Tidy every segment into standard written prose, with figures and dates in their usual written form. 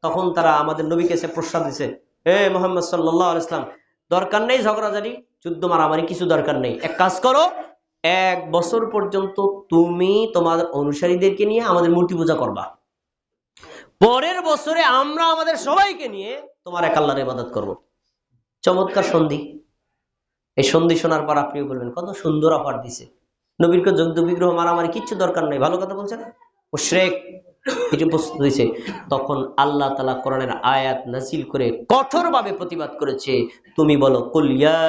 তখন তারা আমাদের নবীকে এসে প্রস্তাব দিছে, হে মুহাম্মদ সাল্লাল্লাহু আলাইহি ওয়াসাল্লাম, দরকার নেই ঝগড়াঝাড়ি, যুদ্ধ মারামারি, কিছু দরকার নেই। এক কাজ করো, 1 বছর পর্যন্ত তুমি তোমাদের অনুসারীদেরকে নিয়ে আমাদের মূর্তি পূজা করবা, পরের বছরে আমরা আমাদের সবাইকে নিয়ে তোমার এক আল্লাহর ইবাদত করব। চমৎকার সন্ধি। এই সন্ধি শোনার পর আপনিও বলবেন কত সুন্দর অফার দিছে, নবীরকে যুদ্ধ বিগ্রহ মারামারি কিচ্ছু দরকার নেই, ভালো কথা বলছেন, মুশরিক কিছু প্রস্তুত হয়েছে। তখন আল্লাহ তাআলা কোরআনের আয়াত নাযিল করে কঠোরভাবে প্রতিবাদ করেছে, তুমি বলো কুল ইয়া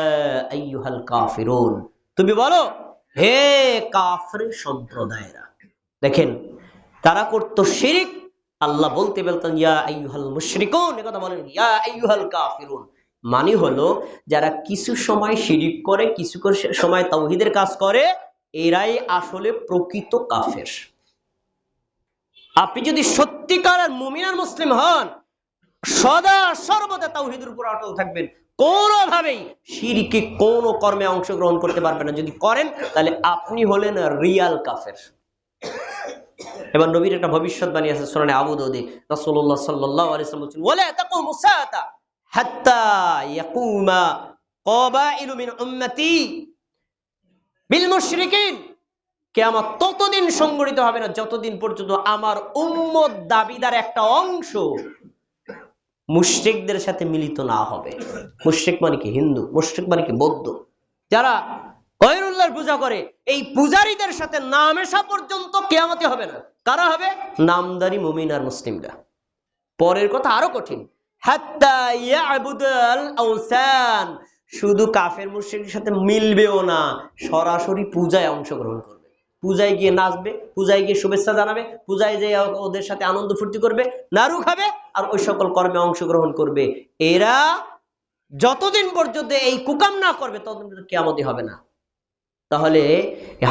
আইয়ুহাল কাফিরুন, তুমি বলো হে কাফির সম্প্রদায়েরা। দেখেন তারা করত শিরক, আল্লাহ বলতে বলতেন ইয়া আইয়ুহাল মুশরিকুন, এই কথা বলেন ইয়া আইয়ুহাল কাফিরুন। মানে হলো যারা কিছু সময় শিরক করে, কিছু সময় তাওহীদের কাজ করে, এরাই আসলে প্রকৃত কাফের। আপনি যদি সত্যিকারের মুমিন আর মুসলিম হন, সদা সর্বদা তাওহীদের উপর অটল থাকবেন, কোনোভাবেই শিরকে কোনো কর্মে অংশগ্রহণ করতে পারবেন না। যদি করেন তাহলে আপনি হলেন রিয়াল কাফের। এবার নবীর একটা ভবিষ্যৎবাণী আছে সুনানে আবু দাউদে, রাসূলুল্লাহ সাল্লাল্লাহু আলাইহি ওয়াসাল্লাম বলেছেন, ওয়ালা তাকুমু সাআতা হাত্তা ইয়াকুমা কাবাইলু মিন উম্মতি বিল মুশরিকিন, কিয়ামত ততদিন সংগঠিত হবে না যতদিন পর্যন্ত আমার উম্মত দাবিদার একটা অংশ মুশরিকদের সাথে মিলিত না হবে। মুশরিক মানে কি? হিন্দু। মুশরিক মানে কি? বৌদ্ধ। যারা গায়রুল্লাহর পূজা করে, এই পূজারীদের সাথে না মেশা পর্যন্ত কিয়ামতে হবে না। কারা হবে? নামদারি মুমিন আর মুসলিমরা। পরের কথা আরো কঠিন, হাত্তা ইয়াবুদাল আওসান, শুধু কাফের মুশরিকের সাথে মিলবেও না, সরাসরি পূজায় অংশগ্রহণ করবে, পূজায় গিয়ে নাচবে, পূজায় গিয়ে শুভেচ্ছা জানাবে, পূজায় যে ওদের সাথে আনন্দ ফুর্তি করবে, নাড়ু খাবে আর ওই সকল কর্মে অংশগ্রহণ করবে। এরা যতদিন পর্যন্ত এই কুকাম না করবে ততদিন পর্যন্ত কিয়ামতই হবে না। তাহলে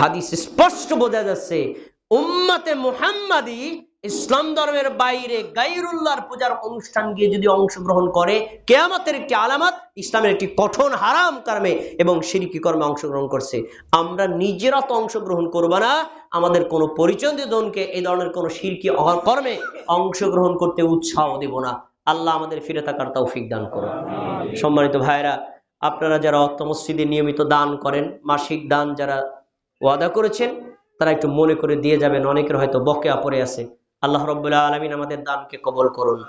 হাদিস স্পষ্ট বোঝা যাচ্ছে উম্মতে মুহাম্মাদি ইসলাম ধর্মের বাইরে গায়রুল্লাহর পূজার অনুষ্ঠান গিয়ে যদি অংশগ্রহণ করে, কিয়ামতের একটি আলামত, ইসলামের একটি কঠোর হারাম কর্মে এবং শিরকি কর্মে অংশগ্রহণ করছে। আমরা নিজেরা তো অংশগ্রহণ করব না, আমাদের কোনো পরিচয়জনকে এই ধরনের কোনো শিরকি কর্মে অংশগ্রহণ করতে উৎসাহ দেব না। আল্লাহ আমাদের ফিরে থাকার তৌফিক দান করুন। সম্মানিত ভাইরা, আপনারা যারা অর্থ মসজিদে নিয়মিত দান করেন, মাসিক দান যারা ওয়াদা করেছেন, তারা একটু মনে করে দিয়ে যাবেন, অনেকের হয়তো বকেয়া পড়ে আছে। আল্লাহ রাব্বুল আলামিন আমাদের দানকে কবুল করুন।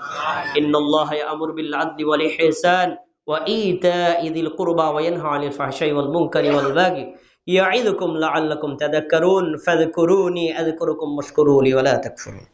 ইন্নাল্লাহা ইয়া'মুরু বিল আদলি ওয়াল ইহসান ওয়া ইতা'i যিল কুরবা ওয়া ইয়ানহা 'আনিল ফাহশাই ওয়াল মুনকারি ওয়াল বাগি ইয়া'iদুকুম লা'আল্লাকুম তাযাক্কারুন ফাযকুরুনি আযকুরুকুম ওয়াশকুরু লি ওয়া লা তাকফুরুন।